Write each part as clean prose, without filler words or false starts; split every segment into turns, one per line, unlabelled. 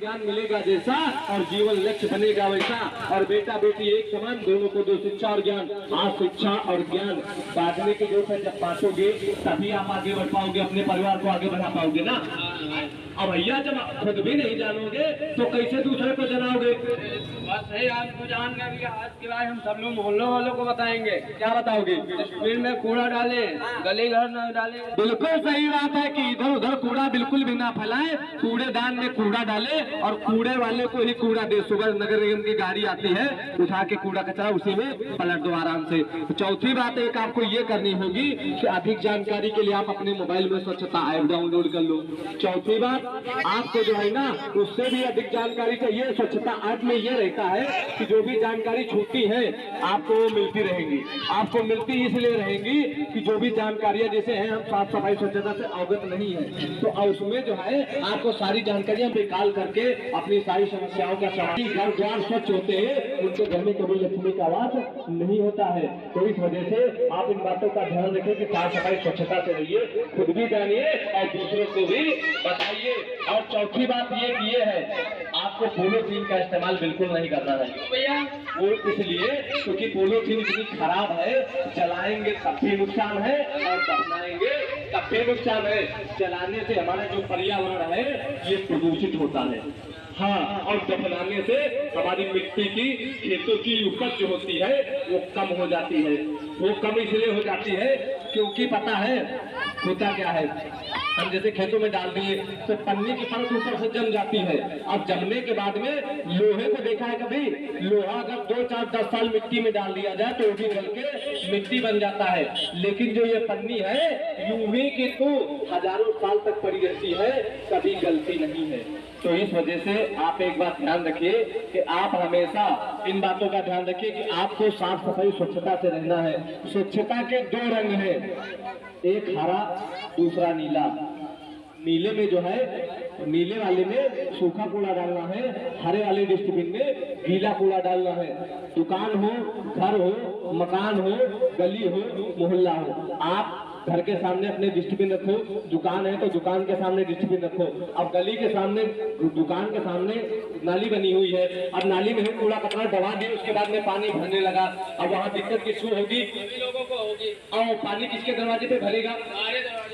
ज्ञान मिलेगा जैसा और जीवन लक्ष्य बनेगा वैसा। और बेटा बेटी एक समान, दोनों को दो शिक्षा और ज्ञान। आज शिक्षा और ज्ञान बांटने की जरूरत है। जब बांटोगे तभी आप आगे बढ़ पाओगे, अपने परिवार को आगे बढ़ा पाओगे ना। अब भैया जब आप खुद भी नहीं जानोगे तो कैसे दूसरे को जनाओगे।
बस सही, आपको जान गए आज के बाद हम सब लोग मोहल्लों वालों को बताएंगे।
क्या बताओगे?
डस्टबिन में कूड़ा डाले, गली घर न डाले।
बिल्कुल सही बात है कि इधर उधर कूड़ा बिल्कुल भी ना फैलाए, कूड़ेदान में कूड़ा डाले और कूड़े वाले को ही कूड़ा दे। सुबह नगर निगम की गाड़ी आती है, उठा के कूड़ा कचरा उसी में पलट दो आराम से। चौथी बात एक आपको ये करनी होगी कि अधिक जानकारी के लिए आप अपने मोबाइल में स्वच्छता ऐप डाउनलोड कर लो। चौथी बात आपको जो है ना उससे भी अधिक जानकारी चाहिए। स्वच्छता ऐप में ये रहता है कि जो भी जानकारी छूटती है आपको वो मिलती रहेंगी। आपको मिलती इसलिए रहेंगी कि जो भी जानकारियां जैसे हैं हम साफ सफाई स्वच्छता से अवगत नहीं है, तो उसमें जो है आपको सारी जानकारियां निकाल करके अपनी सारी समस्याओं का समाधान। घर द्वार स्वच्छ होते हैं, उनके घर में कभी लक्ष्मी का वास नहीं होता है। तो इस वजह से आप इन बातों का ध्यान रखें कि साफ सफाई स्वच्छता से रहिए, खुद भी जानिए और दूसरों को भी बताइए। और चौथी बात ये है आपको पॉलीथीन का इस्तेमाल बिल्कुल नहीं करना है
भैया।
वो इसलिए क्योंकि पॉलीथीन इतनी खराब है, जलाएंगे तब भी नुकसान है और दफनाएंगे तब भी नुकसान है। जलाने से हमारा जो पर्यावरण है ये प्रदूषित होता है। हाँ, और दफनाने से हमारी मिट्टी की, खेतों की उपज जो होती है वो कम हो जाती है। वो कम इसलिए हो जाती है क्योंकि पता है होता क्या है, हम जैसे खेतों में डाल दिए तो पन्नी की परत ऊपर से जम जाती है। अब जमने के बाद में लोहे को देखा है कभी? लोहा अगर 2, 4, 10 साल मिट्टी में डाल दिया जाए तो वो भी गल के मिट्टी बन जाता है। लेकिन जो ये पन्नी है यूं ही की तो हजारों साल तक पड़ी रहती है, कभी गलती नहीं है। तो इस वजह से आप एक बात ध्यान रखिए कि आप हमेशा इन बातों का ध्यान रखिए कि आपको साफ सफाई स्वच्छता से रहना है। स्वच्छता के 2 रंग हैं, एक हरा दूसरा नीला। नीले में जो है, नीले वाले में सूखा कूड़ा डालना है, हरे वाले डस्टबिन में गीला कूड़ा डालना है। दुकान हो, घर हो, मकान हो, गली हो, मोहल्ला हो, आप घर के सामने अपने डस्टबिन रखो। दुकान है तो दुकान के सामने डस्टबिन रखो। अब गली के सामने, दुकान के सामने नाली बनी हुई है, अब नाली में हम कूड़ा कचरा दबा दिए, उसके बाद में पानी भरने लगा। अब वहाँ दिक्कत किसको होगी?
लोगों को होगी।
और पानी किसके दरवाजे पे भरेगा?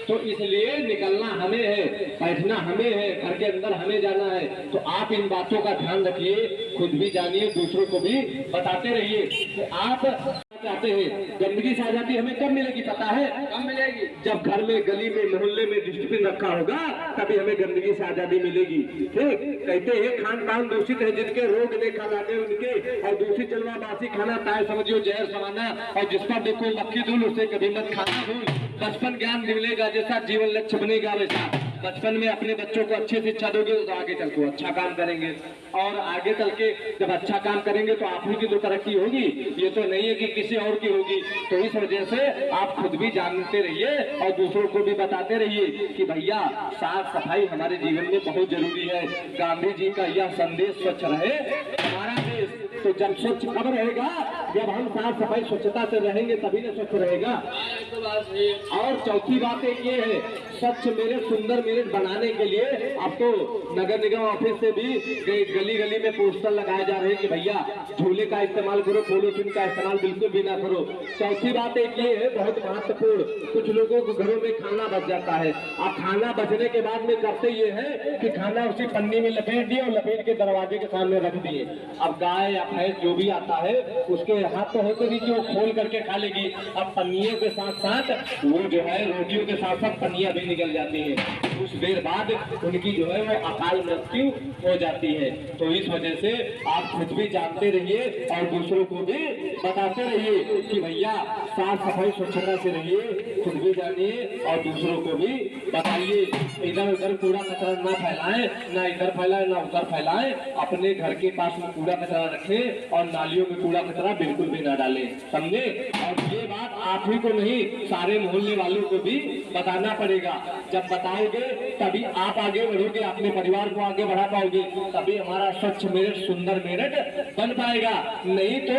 तो इसलिए निकलना हमें है, बैठना हमें है, घर के अंदर हमें जाना है। तो आप इन बातों का ध्यान रखिए, खुद भी जानिए, दूसरों को भी बताते रहिए कि आप चाहते हैं। गंदगी से आजादी हमें कब मिलेगी पता है?
कब मिलेगी?
जब घर में, गली में, मोहल्ले में डस्टबिन रखा होगा तभी हमें गंदगी से आजादी मिलेगी। ठीक कहते हैं खान पान दूषित है जिनके, रोग देखा जाते उनके, और दूषित चलना बासी खाना ताय समझियो जहर समाना, और जिस पर देखो मक्खी धूल उसे कभी मत खाना भूल। बचपन ज्ञान मिलेगा जैसा जीवन लक्ष्य बनेगा वैसा। बचपन में अपने बच्चों को अच्छी शिक्षा दोगे तो आगे चल के अच्छा काम करेंगे, और आगे चल के जब अच्छा काम करेंगे तो आप ही की तो तरक्की होगी, ये तो नहीं है कि किसी और की होगी। तो इस वजह से आप खुद भी जानते रहिए और दूसरों को भी बताते रहिए कि भैया साफ सफाई हमारे जीवन में बहुत जरूरी है। गांधी जी का यह संदेश, स्वच्छ रहे हमारा देश। तो जब स्वच्छ कब रहेगा? जब हम साफ सफाई स्वच्छता से रहेंगे तभी ना स्वच्छ रहेगा। और चौथी बात एक ये है, स्वच्छ मेरठ, सुंदर मेरठ बनाने के लिए अब तो नगर निगम ऑफिस से भी गली गली में पोस्टर लगाए जा रहे हैं कि भैया झूले का इस्तेमाल करो, पॉलीथीन का इस्तेमाल बिल्कुल भी ना करो। चौथी बात एक ये है बहुत महत्वपूर्ण, कुछ लोगों को घरों में खाना बच जाता है। अब खाना बचने के बाद में करते ये है कि खाना उसी पन्नी में लपेट दिया और लपेट के दरवाजे के सामने रख दिए। अब गाय या भैंस जो भी आता है उसके हाथ तो होते नहीं कि वो खोल करके खा लेगी। अब पन्नियों के साथ साथ वो जो है रोटियों के साथ साथ पन्नियां भी निकल जाती है। कुछ देर बाद उनकी जो है वो अकाल मृत्यु हो जाती है। तो इस वजह से आप खुद भी जानते रहिए और दूसरों को भी बताते रहिए कि भैया साफ सफाई स्वच्छता से रहिए, खुद भी जानिए और दूसरों को भी बताइए। इधर उधर कूड़ा कचरा ना फैलाएं, ना इधर फैलाएं ना उधर फैलाएं। अपने घर के पास में कूड़ा कचरा रखें और नालियों में कूड़ा कचरा बिल्कुल भी ना डालें, समझे? और ये बात आप ही को नहीं, सारे मोहल्ले वालों को भी बताना पड़ेगा। जब बताओगे तभी आप आगे बढ़ोगे, अपने परिवार को आगे बढ़ा पाओगे, तभी हमारा स्वच्छ मेरठ, सुंदर मेरठ बन पाएगा। नहीं तो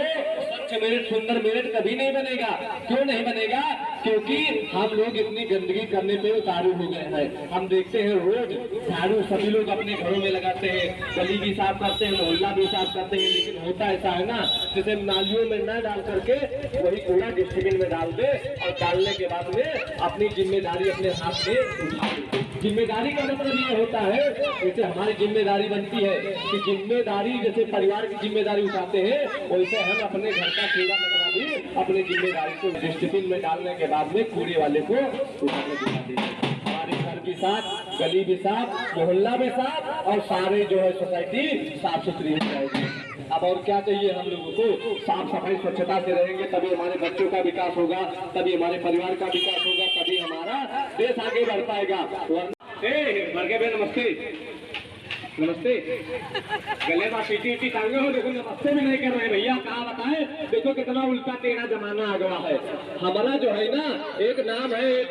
स्वच्छ मेरिट, सुंदर मेरिट कभी नहीं बनेगा। क्यों नहीं बनेगा? क्योंकि हम लोग इतनी गंदगी करने पे उतारू हो गए हैं। हम देखते हैं रोज झाड़ू सभी लोग अपने घरों में लगाते हैं, गली भी साफ करते हैं, मोहल्ला भी साफ करते हैं, लेकिन होता ऐसा है ना, जैसे नालियों में न डाल करके वही कूड़ा डस्टबिन में डाल दे और डालने के बाद में अपनी जिम्मेदारी अपने हाथ में उठा दे। जिम्मेदारी का मतलब ये होता है, जैसे हमारी जिम्मेदारी बनती है कि जिम्मेदारी जैसे परिवार की जिम्मेदारी उठाते हैं, वैसे हम अपने घर का कूड़ा कचरा भी अपनी जिम्मेदारी को डस्टबिन में डालने के बाद में कूड़े वाले को उठा के दिखा देते। हमारे घर भी साफ, गली भी साफ, मोहल्ला भी साफ और सारे जो है सोसाइटी साफ सुथरी हो जाएगी। अब और क्या चाहिए हम लोगों को? साफ सफाई स्वच्छता से रहेंगे तभी हमारे बच्चों का विकास होगा, तभी हमारे परिवार का विकास होगा, तभी हमारा देश आगे बढ़ पाएगा। नमस्ते नमस्ते, गले में पीटी उटी टांगे हो, देखो नमस्ते भी नहीं कर रहे भैया, कहाँ बताएं? देखो कितना उल्टा टेढ़ा जमाना आ गया है। हमारा जो है ना, एक नाम है, एक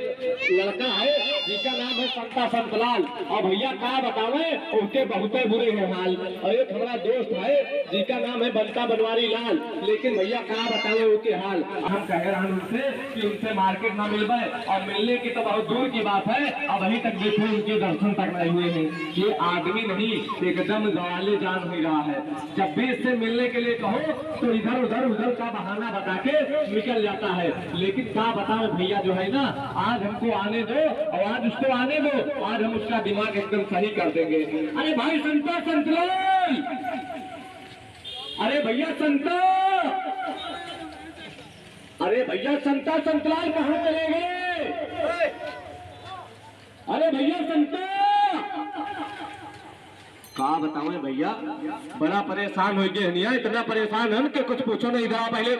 लड़का है जिसका नाम है संता संतलाल, और भैया कहाँ बतावे उसके बहुत बुरे हैं हाल। और एक हमारा दोस्त है जिसका नाम है बंटा बनवारी लाल, लेकिन भैया कहाँ बतावे उसके हाल। हम कह रहे हैं उनसे कि उनसे मार्केट ना मिल पाए, और मिलने की तो बहुत दूर की बात है, अब अभी तक देखो उनके दर्शन तक नहीं हुए हैं। ये आदमी नहीं, एकदम गवाले जान हो रहा है। जब भी इससे मिलने के लिए कहो तो इधर उधर का बहाना बता के निकल जाता है। लेकिन क्या बताओ भैया जो है ना, आज हमको आने दो और आज उसको आने दो, आज हम उसका दिमाग एकदम सही कर देंगे। अरे भाई संता संतलाल, अरे भैया संता, अरे भैया संता संतलाल कहाँ चले गए? अरे भैया संता, कहा बताओ भैया, बड़ा परेशान हो गए निया, इतना परेशान है कि कुछ पूछो नहीं। इधर आओ पहले,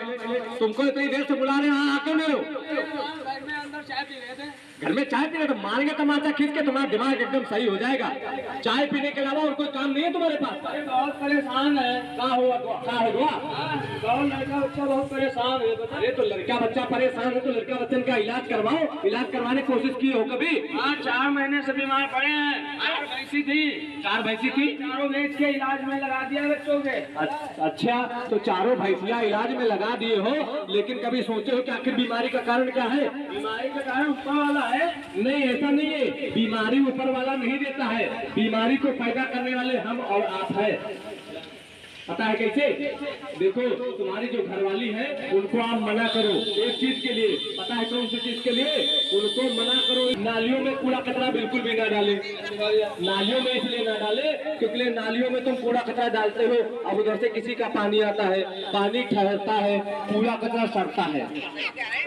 तुमको इतनी देर से बुला रहे हैं, आके नहीं घर में चाय पी रहे, तो मारेंगे तमाचा खींच के, तुम्हारा दिमाग एकदम सही हो जाएगा। चाय पीने के अलावा और कोई काम नहीं है तुम्हारे पास?
बहुत परेशान है।
कहाँ हुआ? कहाँ हुआ?
लड़का बच्चा बहुत परेशान है।
अरे तो लड़का बच्चा परेशान है तो लड़का बच्चन का इलाज करवाओ। इलाज करवाने की कोशिश की हो कभी?
हाँ, 4 महीने से बीमार पड़े हैं। 4 भैंसी थी,
4 भैंसी थी,
चारों बेच के इलाज में लगा दिया बच्चों के।
अच्छा, तो चारों भैंसिया इलाज में लगा दिए हो, लेकिन कभी सोचे हो कि आखिर बीमारी का कारण क्या है?
बीमारी का कारण ऊपर वाला है।
नहीं, ऐसा नहीं है, बीमारी ऊपर वाला नहीं देता है, बीमारी को पैदा करने वाले हम और आप है। पता है कैसे? देखो, तुम्हारी जो घरवाली है उनको आप मना करो एक चीज के लिए, पता है कौन सी चीज के लिए? उनको मना करो, नालियों में कूड़ा कचरा बिल्कुल भी ना डाले। नालियों में इसलिए ना डाले क्योंकि नालियों में तुम कूड़ा कचरा डालते हो, अब उधर से किसी का पानी आता है, पानी ठहरता है, कूड़ा कचरा सड़ता है।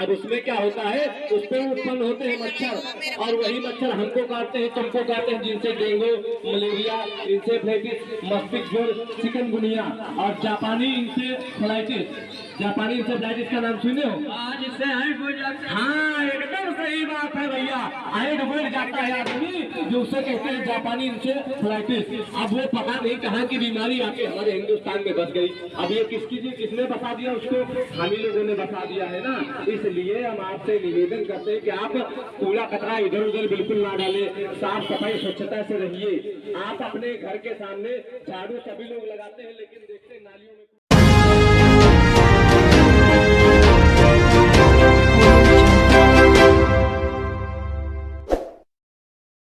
अब उसमें क्या होता है, उस पर उत्पन्न होते हैं मच्छर, और वही मच्छर हमको काटते हैं, तुमको काटते हैं, जिनसे डेंगू, मलेरिया, इंसेफ्लाइटिस, मस्तिष्क ज्वर, चिकनगुनिया और जापानी इंसेफ्लाइटिस। जापानी इंसेफ्लाइटिस का नाम सुने हो?
जिससे हाइट बढ़ जाता है।
हाँ, एकदम सही बात है भैया, हाइट बढ़ जाता है आदमी, जो उसे कहते हैं जापानी इंसेफ्लाइटिस। अब वो पता नहीं कहाँ की बीमारी आके हमारे हिंदुस्तान में बस गई। अब ये किसने बसा दिया उसको? हम ही लोगों ने बसा दिया है ना। इसलिए हम आपसे निवेदन करते हैं कि आप कूड़ा कचरा इधर उधर बिल्कुल ना डालें, साफ सफाई स्वच्छता से रहिए। आप अपने घर के सामने झाड़ू सभी लोग लगाते हैं, लेकिन देखते हैं नालियों में